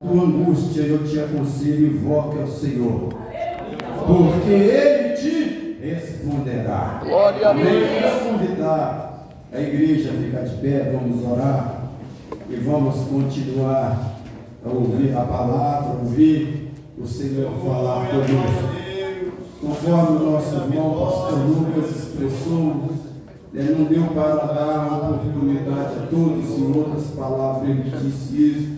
tua angústia, eu te aconselho, invoque ao Senhor, porque Ele te responderá. Glória a Deus. Quero convidar a igreja a ficar de pé, vamos orar e vamos continuar a ouvir a palavra, ouvir o Senhor falar conosco. Conforme o nosso irmão pastor Lucas expressou, ele não deu para dar oportunidade a todos, em outras palavras ele disse isso,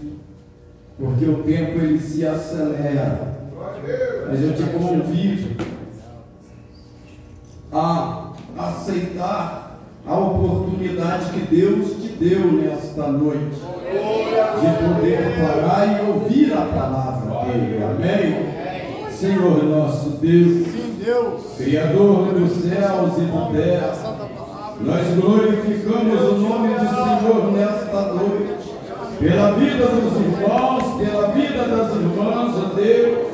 porque o tempo ele se acelera. Mas eu te convido a aceitar a oportunidade que Deus te deu nesta noite, de poder parar e ouvir a palavra dele. Amém? Senhor nosso Deus, Criador dos céus e da terra, nós glorificamos o nome do Senhor nesta noite, pela vida dos irmãos, pela vida das irmãs, ó Deus,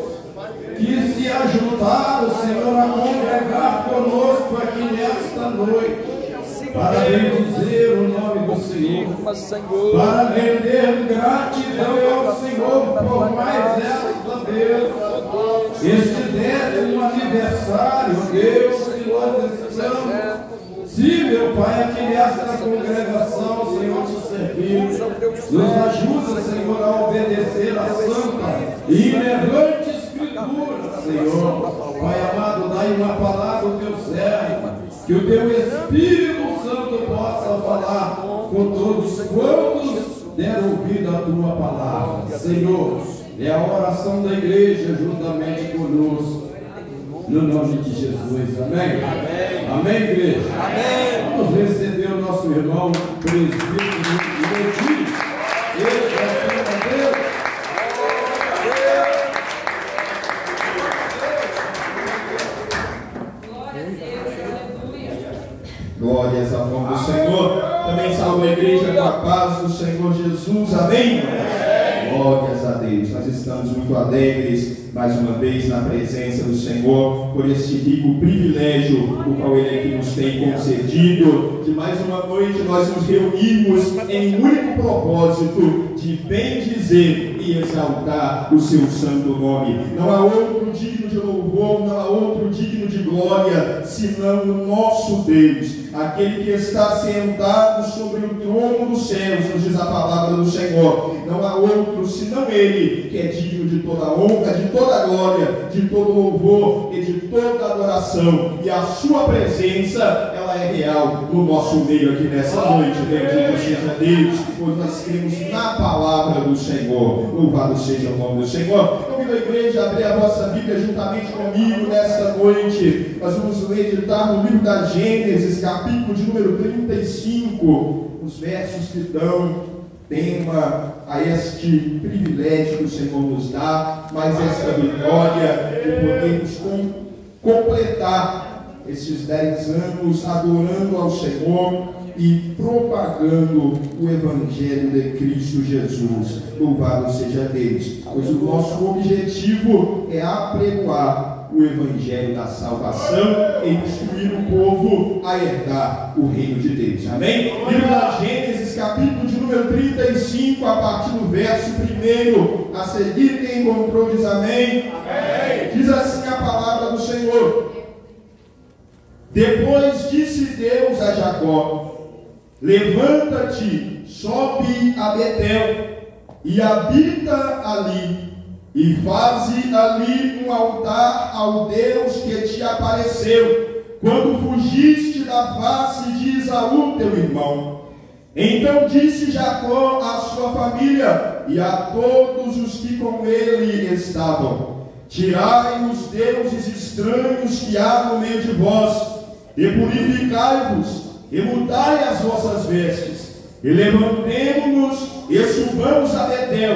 que se ajuntaram, Senhor, a congregar conosco aqui nesta noite, para bendizer o nome do Senhor, para render gratidão ao Senhor por mais esta, Deus, este 10º aniversário, Deus, que nós estamos. Sim, meu Pai, aqui nesta congregação, Senhor, te servimos. Nos ajuda, Senhor, a obedecer a santa e inerrante Escritura, Senhor. Pai amado, dai uma palavra ao teu servo, que o teu Espírito Santo possa falar com todos quantos deram ouvido a tua palavra. Senhor, é a oração da igreja juntamente conosco, no nome de Jesus. Amém? Amém, amém, igreja? Amém. Vamos receber o nosso irmão presbítero Levi. Ele é filho de Deus. Glórias ao nome do Senhor. Também salve a igreja com a paz do Senhor Jesus. Amém? Glórias a Deus. Nós estamos muito alegres mais uma vez na presença do Senhor, por esse rico privilégio o qual Ele aqui nos tem concedido, de mais uma noite nós nos reunimos em um único propósito de bendizer e exaltar o seu santo nome. Não há outro digno de louvor, não há outro digno de glória, senão o nosso Deus, aquele que está sentado sobre o trono dos céus, nos diz a palavra do Senhor. Não há outro senão Ele, que é digno de toda honra, de toda glória, de todo louvor e de toda adoração. E a sua presença, ela é real no nosso meio aqui nessa noite. Bendito seja Deus, pois nós cremos na palavra do Senhor. Louvado seja o nome do Senhor. Convido a igreja a abrir a vossa Bíblia juntamente comigo nesta noite. Nós vamos meditar no livro da Gênesis, capítulo de número 35, os versos que dão tema a este privilégio que o Senhor nos dá, mas esta vitória de podermos completar esses 10 anos adorando ao Senhor e propagando o Evangelho de Cristo Jesus. Louvado seja Deus, pois o nosso objetivo é apregoar o Evangelho da salvação e instruir o povo a herdar o reino de Deus. Amém? Livro da Gênesis, capítulo de número 35, a partir do verso 1. A seguir, quem encontrou diz amém? Amém. Diz assim a palavra do Senhor. Depois disse Deus a Jacó: levanta-te, sobe a Betel e habita ali, e faze ali um altar ao Deus que te apareceu quando fugiste da face de Esaú teu irmão. Então disse Jacó à sua família e a todos os que com ele estavam: tirai os deuses estranhos que há no meio de vós, e purificai-vos, e mudai as vossas vestes, e levantemo-nos e subamos a Betel,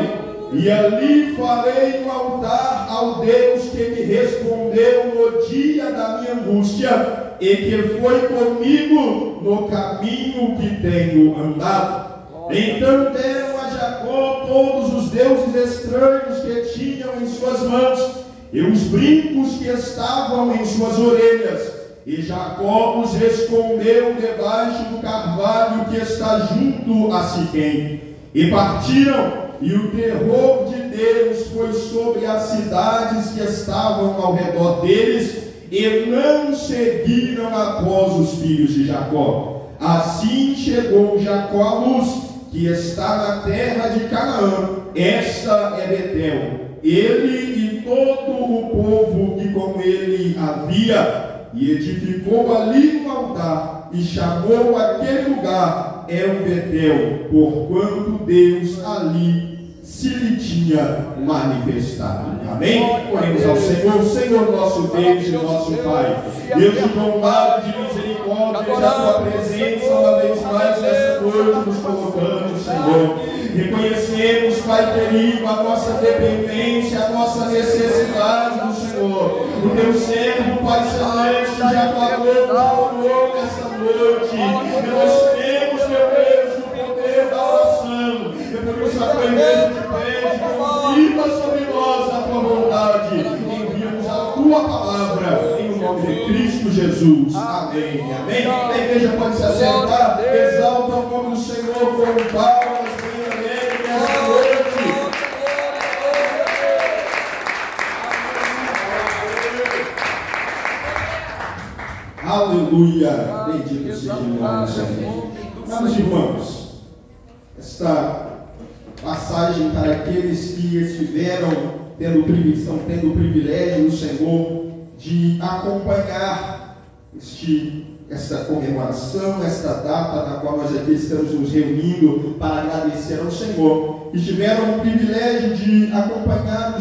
e ali farei um altar ao Deus que me respondeu no dia da minha angústia, e que foi comigo no caminho que tenho andado. Então deram a Jacó todos os deuses estranhos que tinham em suas mãos, e os brincos que estavam em suas orelhas. E Jacó os escondeu debaixo do carvalho que está junto a Siquém. E partiram, e o terror de foi sobre as cidades que estavam ao redor deles, e não seguiram após os filhos de Jacó. Assim chegou Jacó à luz, que está na terra de Canaã. Esta é Betel. Ele e todo o povo que com ele havia, e edificou ali um altar, e chamou aquele lugar El Betel, porquanto Deus ali se lhe tinha manifestado. Amém? Oremos ao Senhor. Senhor nosso Deus e nosso Pai, Deus de bondade, de misericórdia, a tua presença uma vez mais nessa noite nos colocamos, Senhor. Reconhecemos, Pai querido, a nossa dependência, a nossa necessidade do Senhor. O teu servo, Pai celeste, já falou nessa noite. E nós temos, meu Deus, o poder da oração. E por isso a tua igreja te pede, confirma sobre nós a tua vontade. Envia-nos a tua palavra, em nome de Cristo Jesus. Amém. Amém. A igreja pode se assentar, exalta o nome do Senhor com palmas. Aleluia, bendito seja o nome do Senhor. Meus irmãos, esta passagem para aqueles que estiveram estão tendo o privilégio do Senhor de acompanhar esta comemoração, esta data na qual nós aqui estamos nos reunindo para agradecer ao Senhor, e tiveram o privilégio de acompanhar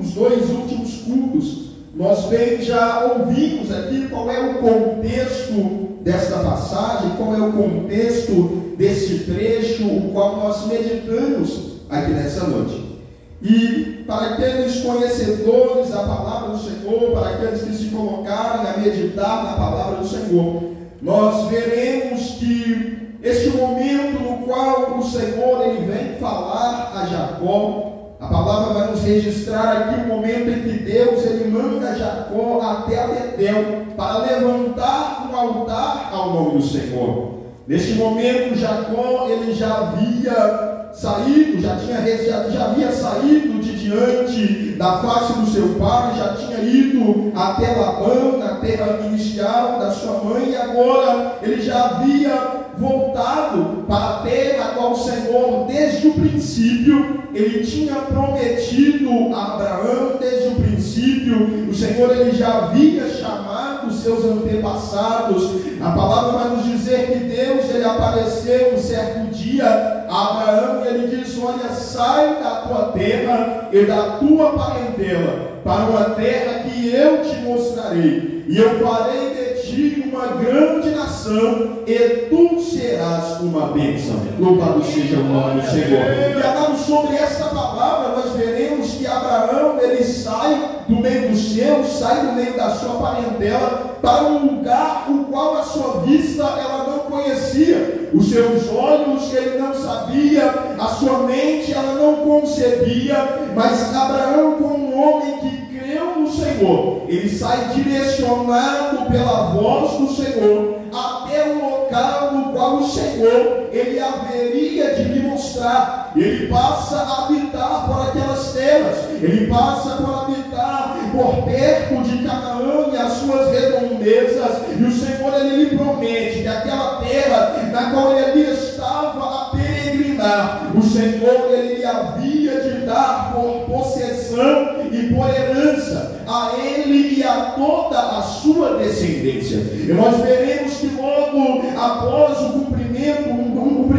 os dois últimos cultos. Nós bem já ouvimos aqui qual é o contexto desta passagem, qual é o contexto deste trecho, o qual nós meditamos aqui nessa noite. E para aqueles conhecedores da palavra do Senhor, para aqueles que se colocarem a meditar na palavra do Senhor, nós veremos que este momento no qual o Senhor ele vem falar a Jacó, a palavra vai nos registrar aqui o momento em que Deus ele manda Jacó até a Betel para levantar um altar ao nome do Senhor. Neste momento Jacó ele já havia saído, já havia saído de diante da face do seu pai, já tinha ido até Labão, na terra inicial da sua mãe, e agora ele já havia voltado para a terra a qual o Senhor, desde o princípio, ele tinha prometido a Abraão. Desde o princípio, o Senhor ele já havia chamado os seus antepassados. A palavra vai nos dizer que Deus ele apareceu um certo dia a Abraão e ele disse: olha, sai da tua terra e da tua parentela para uma terra que eu te mostrarei, e eu farei de ti uma grande nação, e tu serás uma bênção. Louvado seja o nome do Senhor. E falando sobre esta palavra, nós veremos que Abraão ele sai do meio do seu, sai do meio da sua parentela para um lugar o qual a sua vista ela não conhecia, os seus olhos ele não sabia, a sua mente ela não concebia, mas Abraão, como um homem que creu no Senhor, ele sai direcionado pela voz do Senhor até o local no qual o Senhor ele haveria de lhe mostrar. Ele passa a habitar por aquelas terras, ele passa por habitar por perto de Canaã e as suas redondezas, e o Senhor ele lhe promete que aquela terra na qual ele estava a peregrinar, o Senhor ele lhe havia de dar por possessão e por herança a ele e a toda a sua descendência. E nós veremos que logo após o cumprimento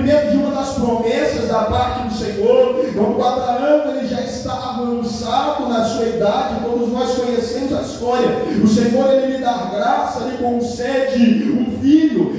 de uma das promessas da parte do Senhor, quando Abraão ele já está avançado na sua idade, todos nós conhecemos a história, o Senhor ele lhe dá graça, lhe concede um filho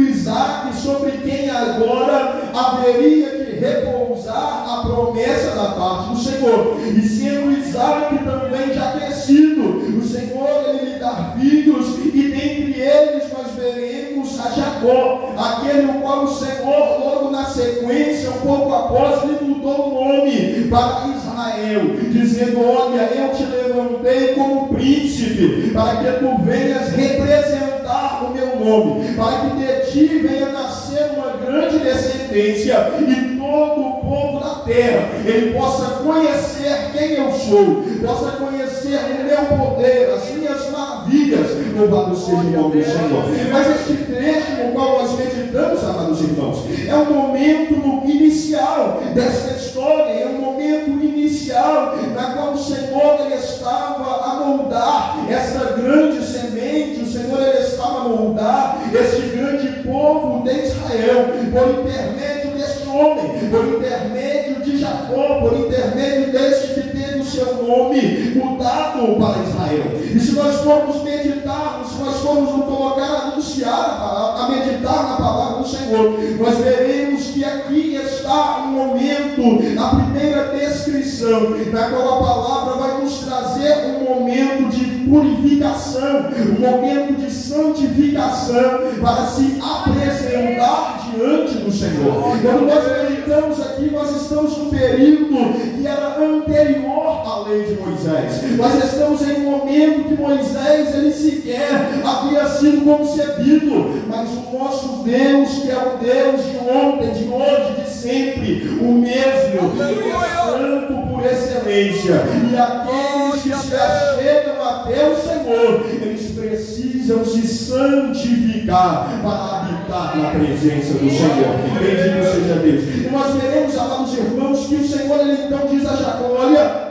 Isaque, sobre quem agora haveria de repousar a promessa da parte do Senhor. E sendo Isaque também já crescido, o Senhor ele lhe dá filhos, e dentre eles nós veremos a Jacó, aquele o qual o Senhor logo na sequência, um pouco após, lhe mudou o nome para Israel, dizendo: olha, eu te levantei como príncipe para que tu venhas representar o meu nome, para que de ti venha nascer uma grande descendência, e todo o povo da terra ele possa conhecer quem eu sou, possa conhecer o meu poder, as minhas maravilhas. Louvado seja o nome do Senhor. Mas este trecho no qual nós meditamos, amados irmãos, é um momento inicial desta história, é um momento inicial na qual o Senhor ele estava a moldar essa grande semente, o Senhor ele estava a moldar este grande povo de Israel, por intermédio deste homem, por intermédio de Jacó, por intermédio deste que teve o seu nome mudado para Israel. E se nós formos meditar, se nós formos nos colocar a anunciar, a meditar na palavra do Senhor, nós veremos que aqui está um momento, a primeira descrição, na qual a palavra vai nos trazer um momento de purificação, um momento de santificação, para se apresentar diante do Senhor. Quando nós meditamos aqui, nós estamos num período que era anterior à lei de Moisés. Nós estamos em um momento que Moisés, ele sequer havia sido concebido, mas o nosso Deus, que é o Deus de ontem, de hoje, de sempre, o mesmo, santo por excelência, e aqueles que se achegam até o Senhor, eles precisam se santificar para habitar na presença do Senhor. Bendito seja Deus. E nós veremos, amados irmãos, que o Senhor ele então diz a Jacó: olha,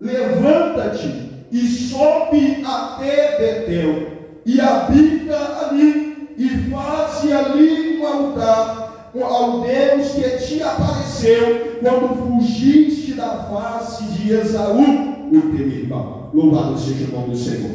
levanta-te e sobe até Betel e habita ali, e faz ali um altar ao Deus que te apareceu quando fugiste da face de Esaú, o teu irmão. Louvado seja o nome do Senhor.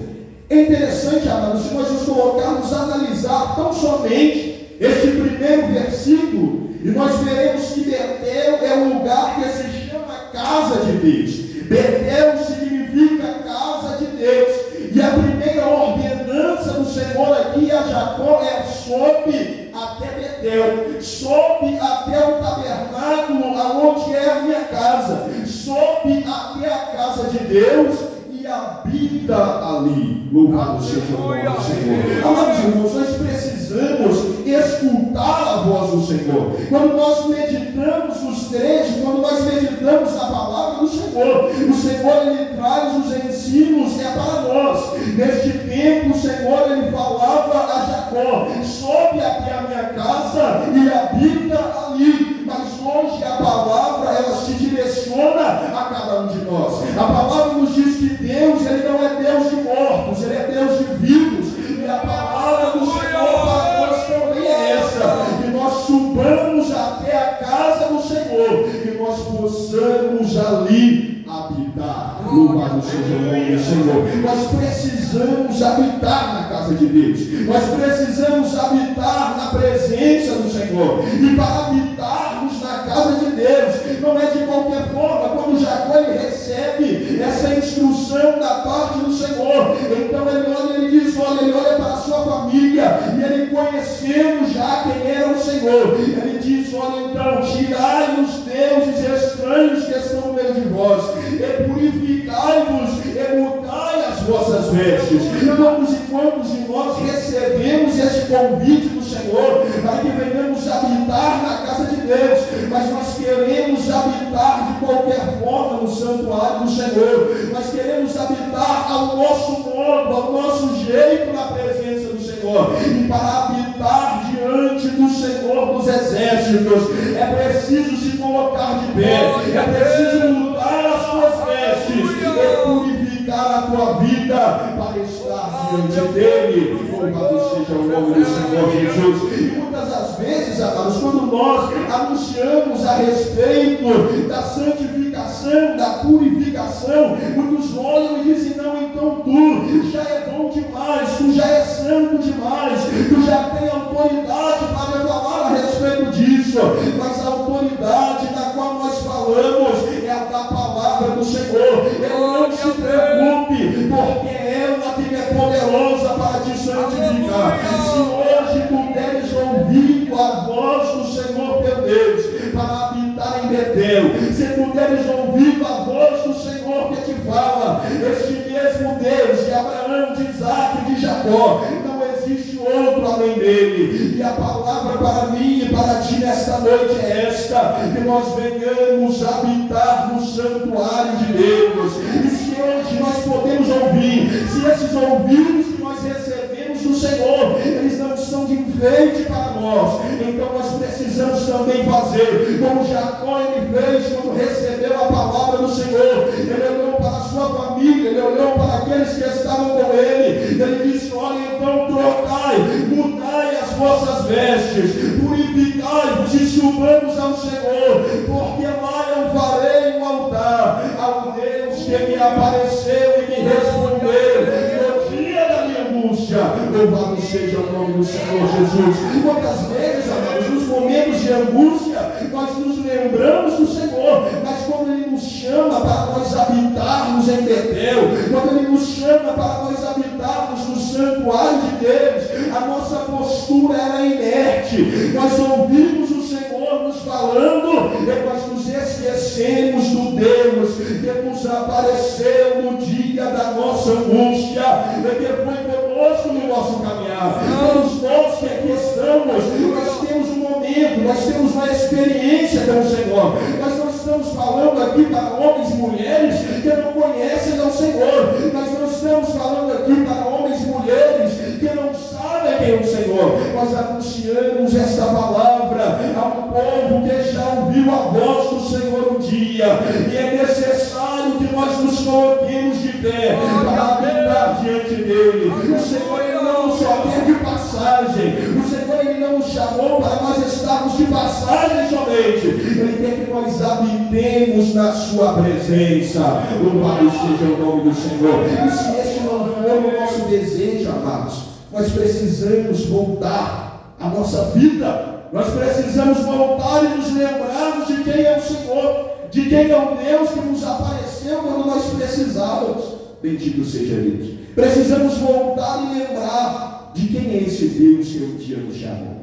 É interessante, amados, se nós nos colocarmos a analisar tão somente este primeiro versículo, e nós veremos que Betel é um lugar que se chama casa de Deus. Betel significa casa de Deus. E a primeira ordenança do Senhor aqui a Jacó é: sobe até Betel, sobe até o tabernáculo aonde é a minha casa, sobe até a casa de Deus e habita ali. Louvado seja o nome do Senhor. Amados irmãos, nós precisamos escutar a voz do Senhor. Quando nós meditamos os trechos, quando nós meditamos a palavra do Senhor, o Senhor ele traz os ensinos, é para nós. Neste tempo o Senhor ele falava a Jacó: sobe até a minha casa e habita ali. Mas hoje a palavra ela se direciona a cada um de nós. A palavra nos diz que Deus ele não é Deus de mortos, ele é Deus de vivos. E a palavra do Senhor para nós também é essa: que nós subamos até a casa do Senhor, que nós possamos ali habitar. Louvado seja o nome do Senhor. Nós precisamos habitar na casa de Deus, nós precisamos habitar na presença do Senhor. E para habitarmos na casa de Deus, não é de qualquer forma. Quando Jacó ele recebe essa instrução da parte do Senhor, então ele olha, ele diz: olha, ele olha para a sua família, e ele conhecendo já quem era o Senhor, ele diz: olha, então, tirai os deuses estranhos que estão no meio de vós, e purificai-vos, e mudai as vossas vestes. Quantos e quantos de nós recebemos esse convite do Senhor para que venhamos habitar na casa de Deus, mas nós queremos habitar de qualquer forma no santuário do Senhor, nós queremos habitar ao nosso modo, ao nosso jeito na presença do Senhor. E para habitar diante do Senhor dos exércitos, é preciso se colocar de pé, é preciso mudar as suas vestes, e purificar a tua vida para estar diante dele. Louvado seja o nome do Senhor Jesus. E muitas das vezes, amados, quando nós anunciamos a respeito da santificação, da purificação, muitos olham e dizem: não, então tu já é bom demais, tu já é santo demais, tu já tem autoridade para falar a respeito disso. Mas a autoridade da qual nós falamos é a da palavra do Senhor. Ele não se preocupe, porque ela que é poderosa para te santificar. Se hoje puderes ouvir a voz do Senhor teu Deus para habitar em Betel, se puderes ouvir a voz do Senhor que te fala, este mesmo Deus de Abraão, de Isaac e de Jacó, não existe outro além dele. E a palavra para mim e para ti nesta nessa noite é esta: que nós venhamos habitar no santuário de Deus. E se hoje nós podemos ouvir, se esses ouvidos que nós recebemos do Senhor, eles não são de enfeite para nós, então nós precisamos também fazer como Jacó ele fez quando recebeu a palavra do Senhor. Ele olhou para a sua família, ele olhou para aqueles que estavam com ele, ele disse: olha, então trocai, mudai as vossas vestes, purificai-vos e subamos ao Senhor, porque lá eu farei um altar ao Deus que me apareceu e me respondeu no dia da minha angústia. Louvado seja o nome do Senhor Jesus. Quantas vezes, amados, nos momentos de angústia, nós nos lembramos do Senhor, mas quando Ele nos chama para nós habitarmos em Betel, quando Ele nos chama para nós habitarmos no santuário de Deus, a nossa postura era inerte. Nós ouvimos o Senhor nos falando e nós nos esquecemos do Deus que nos apareceu no dia da nossa angústia e que foi conosco no nosso caminhar. Todos nós que aqui estamos, nós temos um momento, nós temos uma experiência com o Senhor. Nós não estamos falando aqui para homens e mulheres que não conhecem ao Senhor. Nós não estamos falando aqui para homens e mulheres que não sabem quem é o Senhor. Nós anunciamos esta palavra a um povo que já ouviu a voz do Senhor um dia, e é necessário que nós nos coloquemos de pé para habitar diante dele. O Senhor ele não só quer de passagem, o Senhor ele não nos chamou para nós estarmos de passagem somente, ele quer que nós habitemos na sua presença. Louvado seja o nome do Senhor. E se este não for o nosso desejo, amados, nós precisamos voltar à nossa vida. Nós precisamos voltar e nos lembrarmos de quem é o Senhor, de quem é o Deus que nos apareceu quando nós precisávamos. Bendito seja Deus. Precisamos voltar e lembrar de quem é esse Deus que um dia nos chamou.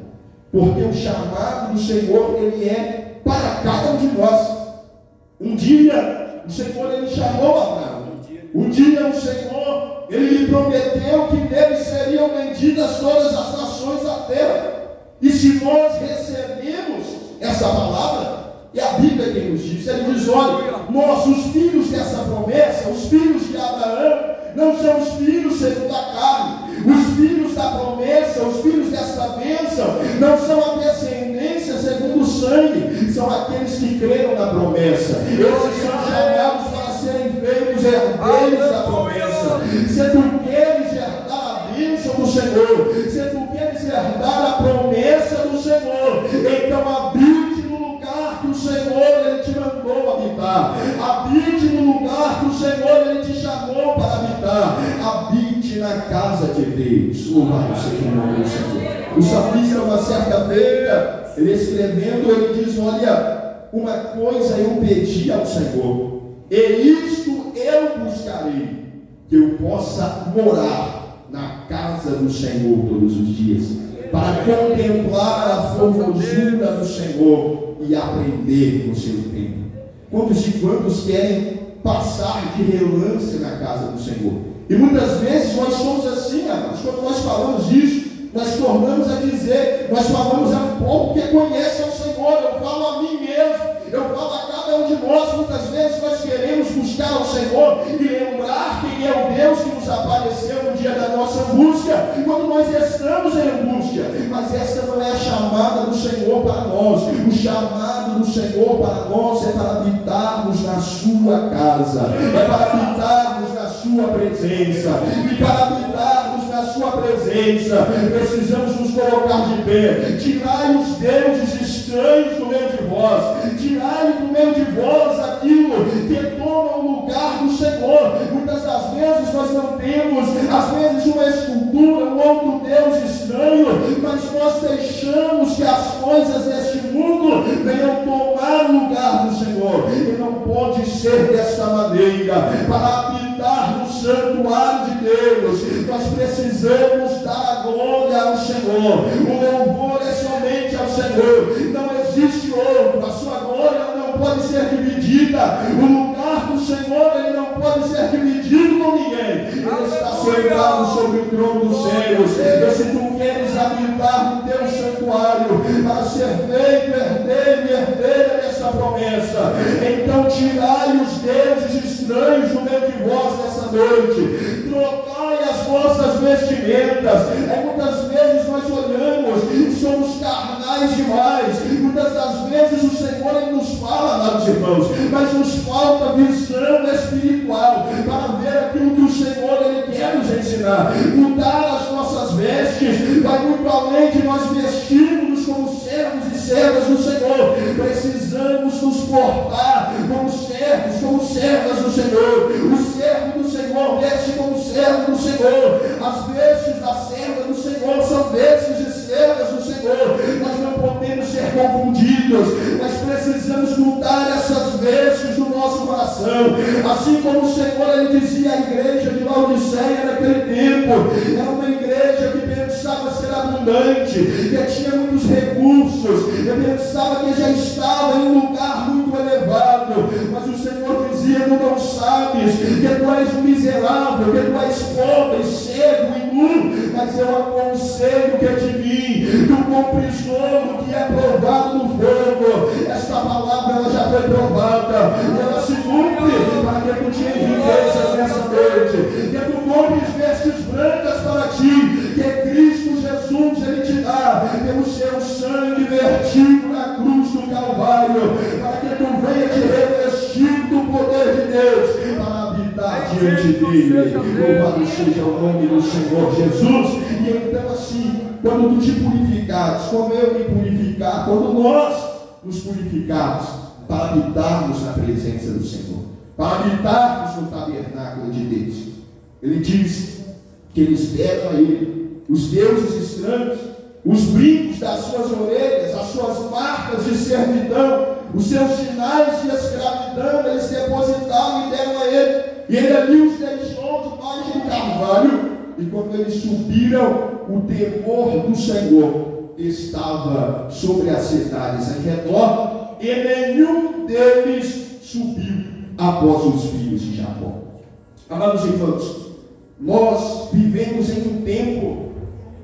Porque o chamado do Senhor, ele é para cada um de nós. Um dia o Senhor ele chamou Abraão. Um dia o Senhor ele lhe prometeu que dele seriam benditas todas as nações da terra. E se nós recebemos essa palavra, e a Bíblia quem nos diz, ele diz: olha, nós, os filhos dessa promessa, os filhos de Abraão, não são os filhos segundo a carne. Os filhos da promessa, os filhos dessa bênção, não são a descendência segundo o sangue, são aqueles que creram na promessa. Esses são chamados para serem feitos herdeiros da promessa. Se tu queres herdar a bênção do Senhor, se tu queres herdar a promessa do Senhor, então habite no lugar que o Senhor ele te mandou habitar. Habite no lugar que o Senhor ele te chamou para habitar. Habite na casa de Deus. Louvado seja o nome do Senhor. O salmista, uma certa feita, ele escrevendo, ele diz: olha, uma coisa eu pedi ao Senhor, e isto eu buscarei, que eu possa morar na casa do Senhor todos os dias, para contemplar a formosura do Senhor e aprender no seu tempo. Quantos e quantos querem passar de relance na casa do Senhor? E muitas vezes nós somos assim, amados. Quando nós falamos isso, nós tornamos a dizer, nós falamos a um povo que conhece ao Senhor. Eu falo a mim mesmo, eu falo a cada um de nós. Muitas vezes nós queremos buscar ao Senhor e lembrar quem é o Deus que nos apareceu no dia da nossa busca, quando nós estamos em angústia. Mas essa não é a chamada do Senhor para nós. O chamado do Senhor para nós é para habitarmos na sua casa, é para habitarmos na sua presença. E para habitarmos na sua presença, precisamos nos colocar de pé. Tirai os deuses estranhos do meio de vós, tirai do meio de vós aquilo que toma o lugar do Senhor. Muitas das vezes nós não temos, às vezes, uma escultura, um outro Deus estranho, mas nós deixamos que as coisas deste mundo venham tomar o lugar do Senhor. E não pode ser desta maneira. Para habitar no santuário de Deus, nós precisamos dar a glória ao Senhor. O louvor é somente ao Senhor. Não existe outro. A sua glória não pode ser dividida. O lugar do Senhor ele não pode ser dividido com ninguém. Ele está sentado sobre o trono dos céus. E se tu queres habitar no teu santuário, para ser feito herdeiro e herdeira dessa promessa. Então tirai os deuses estranhos do meio de vós nessa noite, trocai as vossas vestimentas. Muitas vezes nós olhamos e somos carnais demais. Muitas das vezes o Senhor Ele nos fala, amados irmãos, mas nos falta visão espiritual para ver aquilo que o Senhor Ele quer nos ensinar. Mudar as nossas vestes vai muito além de nós vestirmos como servos e servas do Senhor. Precisamos nos portar como servos, como servas do Senhor. O servo do Senhor veste como servo do Senhor. As vestes da serva do Senhor são vestes de servas do Senhor. Nós não podemos ser confundidos, mas precisamos mudar essas vestes do nosso coração. Assim como o Senhor Ele dizia à igreja de Laodiceia naquele tempo, era uma igreja que pensava ser abundante, que tinha muitos recursos, que pensava que já estava em um lugar muito elevado, mas o Senhor dizia: tu não sabes que tu és um miserável, que tu és pobre, cego e nu, mas eu aconselho que de mim tu compres ouro que é provado no fogo. Esta palavra ela já foi provada e ela se cumpre para que tu te enriqueças nessa noite, que tu compres vestes brancas para ti, que Cristo Jesus Ele te dá pelo seu sangue vertido na cruz do Calvário, para que tu venha te revestir do poder de Deus para habitar diante dele. Louvado seja o nome do Senhor Jesus. E então assim, quando tu te purificares, como eu me purificar, quando nós nos purificarmos para habitarmos na presença do Senhor, para habitarmos no tabernáculo de Deus, Ele diz que eles deram a Ele os deuses estranhos, os brincos das suas orelhas, as suas marcas de servidão, os seus sinais de escravidão, eles depositaram e deram a Ele, e Ele ali os deixou debaixo do carvalho. E quando eles subiram, o temor do Senhor estava sobre as cidades em redor, e nenhum deles subiu após os filhos de Jacó. Amados irmãos, nós vivemos em um tempo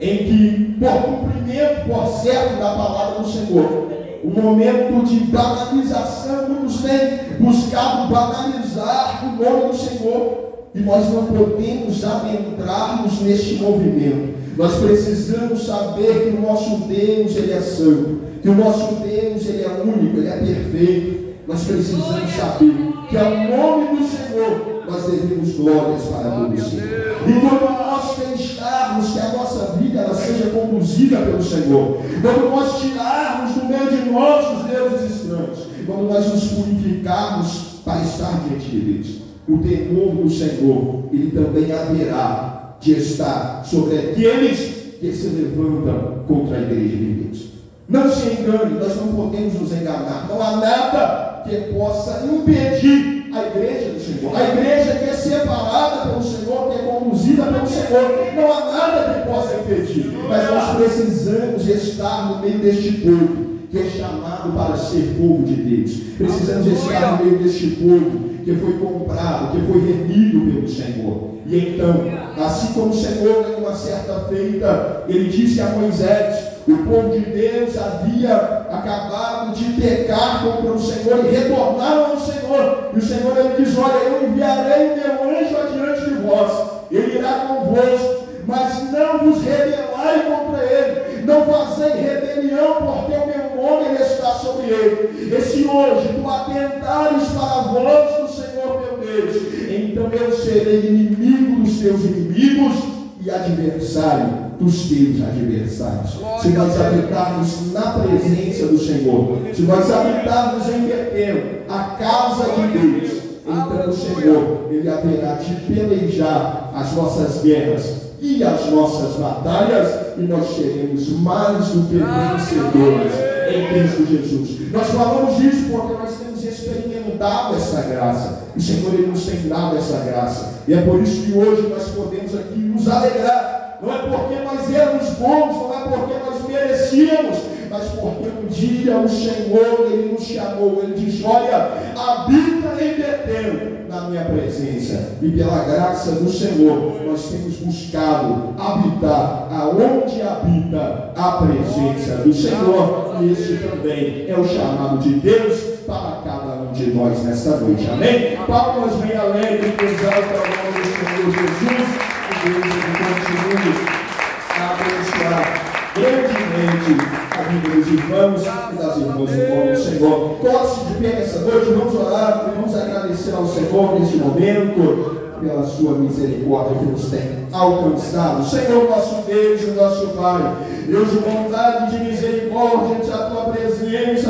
em que, por cumprimento, por certo da palavra do Senhor, um momento de banalização, muitos têm buscado banalizar o nome do Senhor, e nós não podemos adentrarmos neste movimento. Nós precisamos saber que o nosso Deus Ele é santo, que o nosso Deus Ele é único, Ele é perfeito. Nós precisamos saber que ao nome do Senhor nós devemos glórias para todo o Senhor. E quando nós pensarmos que a nossa vida ela seja conduzida pelo Senhor, quando nós tirarmos do meio de nós os deuses estranhos, quando nós nos purificarmos para estar diante de Deus, o temor do Senhor Ele também haverá de estar sobre aqueles que se levantam contra a igreja de Deus. Não se engane, nós não podemos nos enganar. Não há nada que possa impedir a igreja do Senhor. A igreja que é separada pelo Senhor, que é conduzida pelo Senhor, não há nada que possa impedir. Mas nós precisamos estar no meio deste povo, que é chamado para ser povo de Deus. Precisamos estar no meio deste povo que foi comprado, que foi remido pelo Senhor. E então, assim como o Senhor, em uma certa feita, Ele disse a Moisés: o povo de Deus havia acabado de pecar contra o Senhor e retornaram ao Senhor. E o Senhor Ele diz: olha, eu enviarei o meu anjo adiante de vós, ele irá convosco, mas não vos rebelai contra ele, não fazei rebelião, porque o meu nome ele está sobre ele. E se hoje tu atentares para a voz do Senhor teu Deus, então eu serei inimigo dos teus inimigos e adversário dos teus adversários. Se nós habitarmos na presença do Senhor, se nós habitarmos em Betel, a casa de Deus, então o Senhor Ele haverá de pelejar as nossas guerras e as nossas batalhas, e nós seremos mais do que vencedores em Cristo Jesus. Nós falamos disso porque nós temos experimentado essa graça. O Senhor Ele nos tem dado essa graça, e é por isso que hoje nós podemos aqui nos alegrar. Não é porque nós éramos bons, não é porque nós merecíamos, mas porque um dia o Senhor Ele nos chamou. Ele diz: olha, habita em Betel, na minha presença. E pela graça do Senhor, nós temos buscado habitar aonde habita a presença do Senhor. E esse também é o chamado de Deus para cada um de nós nesta noite. Amém? Palmas bem alegres, exalta o nome do Senhor Jesus. Que Deus continue a abençoar grandemente a vida dos irmãos e das irmãs em nome do Senhor. Coloque-se de pé nessa noite, vamos orar e vamos agradecer ao Senhor neste momento pela sua misericórdia que nos tem alcançado. Senhor, nosso Deus e nosso Pai, Deus de bondade e de misericórdia, a tua presença